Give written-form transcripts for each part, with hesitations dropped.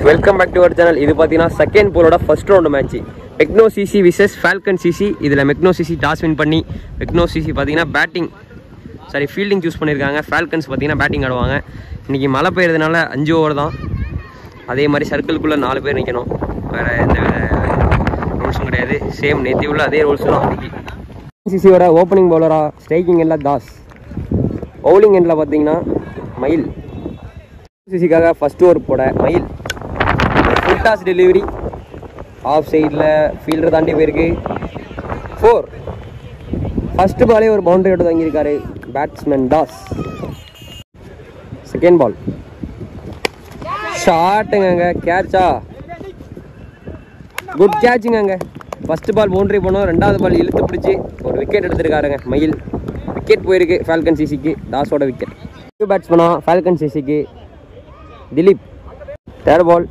Welcome back to our channel. இது பார்த்தீங்கன்னா second போலோட first round match Mecno CC versus Falcon CC. இதில் Mecno CC toss win பண்ணி Mecno CC பார்த்தீங்கன்னா fielding choose பண்ணியிருக்காங்க. Falcons பார்த்தீங்கன்னா பேட்டிங் ஆடுவாங்க. இன்றைக்கி மழை பெய்யறதுனால 5 ஓவர் தான். அதே மாதிரி சர்க்கிள்குள்ளே 4 பேர் நிற்கணும். வேறு எந்த ரூல்ஸும் கிடையாது. சேம் நேற்று உள்ள அதே ரூல்ஸ் தான் இன்றைக்கி. சிசியோட ஓப்பனிங் பவுலராக ஸ்ட்ரைக்கிங் எண்டில் தாஸ், பவுலிங் எண்டில் பார்த்தீங்கன்னா மயில். சிசிக்காக ஃபர்ஸ்ட் ஓவர் போட மயில் ஃபுல் டாஸ் டெலிவரி ஆஃப் சைடில் ஃபீல்டர் தாண்டி போயிருக்கு. 4. ஃபர்ஸ்ட் பாலே ஒரு பவுண்டரி ஓட்டு தங்கியிருக்காரு பேட்ஸ்மேன் தாஸ். செகண்ட் பால் ஷாட்டுங்க, கேட்சா, குட் கேட்சுங்க. ஃபர்ஸ்ட் பால் பவுண்டரி போனோம், 2வது பால் இழுத்து பிடிச்சி ஒரு விக்கெட் எடுத்திருக்காருங்க மயில். விக்கெட் போயிருக்கு ஃபால்கன் சிசிக்கு, தாஸோட விக்கெட். பேட்ஸ்மேனா ஃபால்கன் சிசிக்கு திலீப். 3rd பால்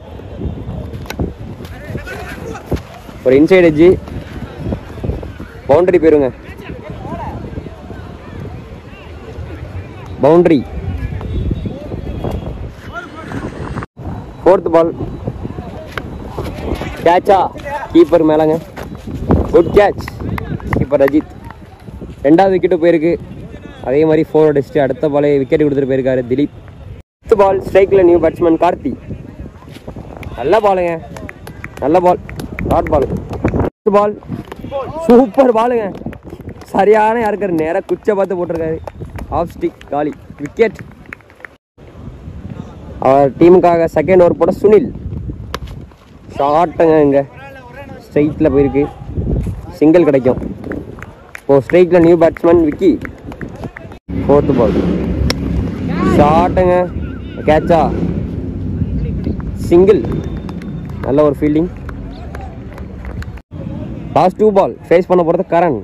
ஒரு இன்சைட் எட்ஜி, பவுண்டரி போயிருங்க, பவுண்டரி. 4th பால் கேட்சா, கீப்பர் மேலங்க, குட் கேட்ச், கீப்பர் அஜித். 2வது விக்கெட்டு போயிருக்கு. அதே மாதிரி 4 அடிச்சுட்டு அடுத்த பாலே விக்கெட் கொடுத்துட்டு போயிருக்காரு திலீப். 5th பால் ஸ்ட்ரைக்கில் நியூ பேட்ஸ்மேன் கார்த்தி. நல்ல பாலுங்க, நல்ல பால், டாட் பால். 5th பால் சூப்பர் பாலுங்க, சரியான யாருக்காரு, நேராக குச்சை பார்த்து போட்டிருக்காரு. ஆஃப் ஸ்டிக் காலி, விக்கெட். அவர் டீமுக்காக செகண்ட் ஓவர் போட சுனில். ஷாட்டுங்க, இங்கே ஸ்ட்ரைட்டில் போயிருக்கு, சிங்கிள் கிடைக்கும். இப்போ ஸ்ட்ரைட்டில் நியூ பேட்ஸ்மேன் விக்கி. 4th பால் ஷாட்டுங்க, கேட்சா, சிங்கிள். நல்ல ஒரு ஃபீல்டிங். லாஸ்ட் 2 பால் ஃபேஸ் பண்ண போகிறது கரண்.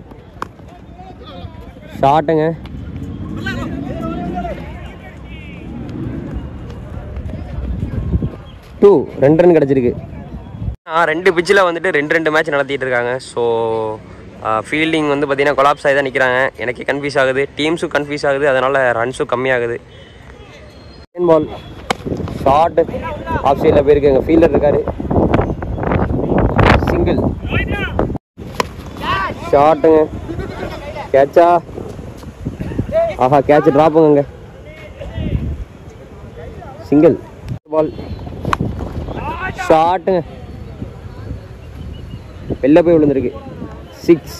ஷாட்டுங்க, 2 ரன் கிடச்சிருக்கு. 2 பிச்சில் வந்துட்டு 2 மேட்ச் நடத்திட்டு இருக்காங்க. ஸோ ஃபீல்டிங் வந்து பார்த்தீங்கன்னா கொலாப்ஸ் ஆகி தான் நிற்கிறாங்க. எனக்கு கன்ஃபியூஸ் ஆகுது, டீம்ஸும் கன்ஃபியூஸ் ஆகுது, அதனால் ரன்ஸும் கம்மியாகுது. செகண்ட் பால் ஷார்ட் ஆஃப் சைடில் போயிருக்கு, எங்கள் ஃபீல்டர் இருக்காரு, சிங்கிள். ஷாட்டுங்க, கேட்சா, ஆஹா, கேட்ச் ட்ராப்புங்க, சிங்கிள். பால் ஷாட்டுங்க, வெளில போய் விழுந்திருக்கு, 6.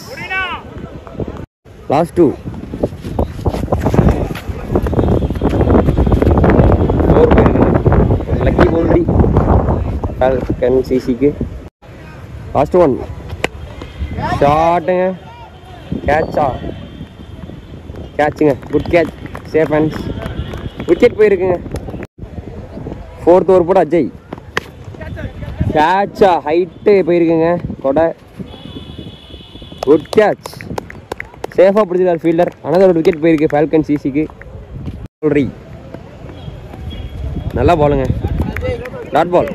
லாஸ்ட் 2 லக்கி பவுண்டரி ஃபால்கன் சிசிக்கு. லாஸ்ட் 1 ஷாட்டுங்க, கேட்சா, கேட்சுங்க, good catch, safe hands, wicket போயிருக்குங்க. 4th ஓவர் போட அஜய். கேட்சா, ஹைட்டு போயிருக்குங்க, கொடை, குட் கேட்ச், சேஃபாக பிடிச்சிருக்காரு ஃபீல்டர். ஆனால் ஒரு விக்கெட் போயிருக்கு ஃபால்கன் சிசிக்கு. நல்லா பாலுங்க, டாட் பால்.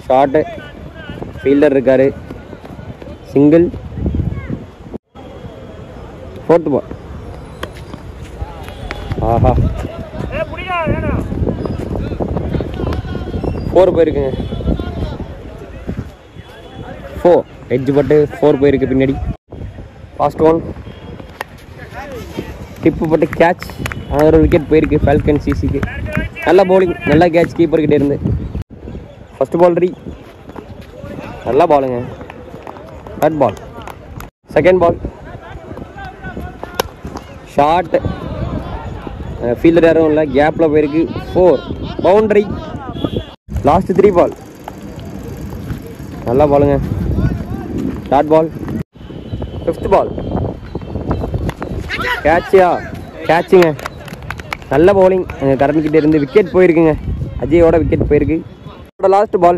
ஷார்ட்டு, ஃபீல்டர் இருக்காரு, சிங்கிள். 4th பால் ஆஹா, 4 போயிருக்குங்க. 4 எட்ஜ் பட்டு 4 போயிருக்கு பின்னாடி. லாஸ்ட் 1 டிப்பு பட்டு கேட்ச், ஆனால் ஒரு விக்கெட் போயிருக்கு ஃபால்கன் சிசிக்கு. நல்ல பவுலிங், நல்ல கேட்ச் கீப்பர்கிட்ட இருந்து. ஃபர்ஸ்ட் பால் நல்ல பாலுங்க, dot ball. Second ball short, fielder யாரும் இல்லை, கேப்பில் போயிருக்கு, 4 பவுண்டரி. லாஸ்ட் 3 பால் நல்லா பாலுங்க, டாட் பால். 5th பால் கேட்சியா, கேட்சுங்க, நல்ல பவுலிங், கரண் கிட்டே இருந்து. விக்கெட் போயிருக்குங்க, அஜயோட விக்கெட் போயிருக்கு. லாஸ்ட் பால்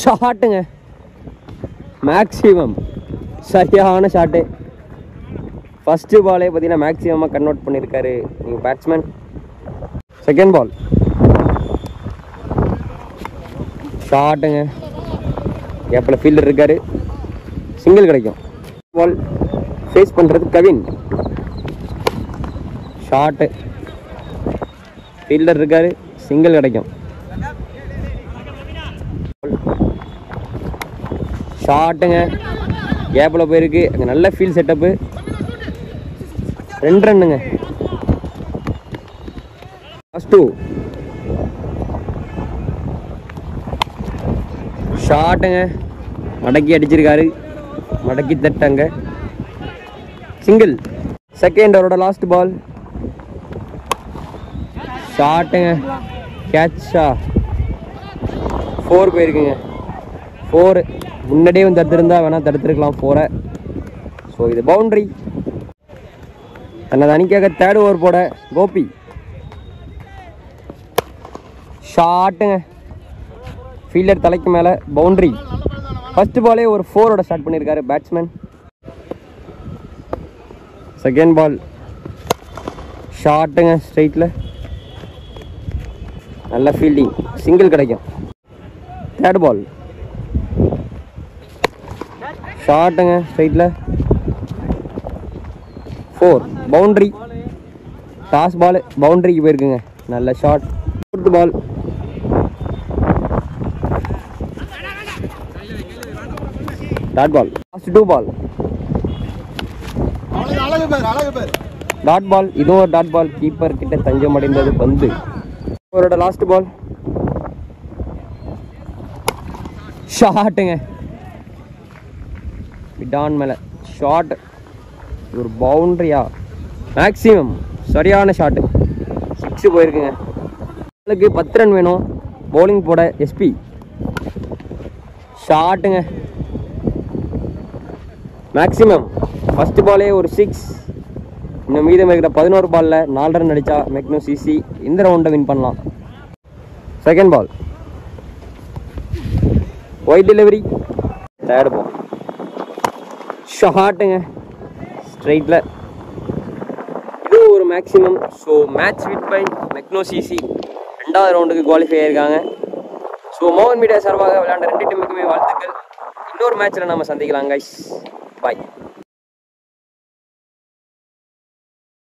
ஷாட்டுங்க, மேக்ஸிமம், சரியான ஷாட்டு. ஃபர்ஸ்ட் பாலே பார்த்தீங்கன்னா மேக்ஸிமமாக கன்வெர்ட் பண்ணியிருக்காரு நீங்கள் பேட்ஸ்மேன். செகண்ட் பால் ஷாட்டுங்க, கேப்பில் ஃபீல்டர் இருக்காரு, சிங்கிள் கிடைக்கும். பால் ஃபேஸ் பண்ணுறது கவின். ஷார்ட்டு ஃபீல்டர் இருக்காரு, சிங்கிள் கிடைக்கும். ஷாட்டுங்க, கேப்பில் போயிருக்கு. அங்கே நல்ல ஃபீல்ட் செட்டப்பு. 2 ரன்னுங்க. லாஸ்ட் 2. ஷாட்டுங்க, மடக்கி அடிச்சிருக்காரு. மடக்கி தட்டாங்க, சிங்கிள். செகண்ட் ஓவரோட லாஸ்ட் பால். ஷாட்டுங்க, கேட்சா. 4 போயிருக்குங்க. 4 முன்னாடியே வந்து தடுத்துருந்தா வேணால் தடுத்துருக்கலாம் 4. ஸோ இது பவுண்ட்ரி. தனது அணிக்காக 3rd ஓவர் போட கோபி. ஷாட்டுங்க, ஃபீல்டர் தலைக்கு மேலே, பவுண்ட்ரி. ஃபர்ஸ்ட் பாலே ஒரு 4ஓட ஸ்டார்ட் பண்ணியிருக்காரு பேட்ஸ்மேன். Second ball. ஷாட்டுங்க, ஸ்ட்ரைட்டில். நல்ல ஃபீல்டிங், சிங்கிள் கிடைக்கும். 3rd ball. ஷாட்டுங்க, ஸ்ட்ரைட்டில். 4 பவுண்ட்ரி. டாஸ் பால் பவுண்ட்ரிக்கு போயிருக்குங்க. நல்ல shot. 4th ball. Dot ball. Last 2 ball. Dot ball. இதுவும் ஒரு டாட் பால். கீப்பர் கிட்ட தஞ்சம் அடைந்தது பந்து. அவரோட லாஸ்ட் பால். ஷாட்டுங்க, டான் மேல ஷாட். ஒரு பவுண்டரியா? மேக்ஸிமம் சரியான ஷாட்டு. 6 போயிருக்குங்க. உங்களுக்கு 10 ரன் வேணும். பவுலிங் போட எஸ்பி. ஷாட்டுங்க, மேக்ஸிமம். ஃபர்ஸ்ட் பாலே ஒரு 6. இன்னும் மீதம் இருக்கிற 11 பாலில் 4 ரன் அடித்தா மெக்னோ சிசி இந்த ரவுண்டை வின் பண்ணலாம். Second ball. Wide delivery. 3rd ball. ஷாட்டுங்க, ஸ்ட்ரைட்டில். இது ஒரு maximum. So match win by Mecno CC 2வது ரவுண்டுக்கு குவாலிஃபை ஆயிருக்காங்க. ஸோ மோகன் மீடியா சார்பாக விளையாண்ட 2 டீமுக்குமே வாழ்த்துக்கள். இன்னொரு மேட்ச்சில் நம்ம சந்திக்கலாம் கைஸ். பாய்.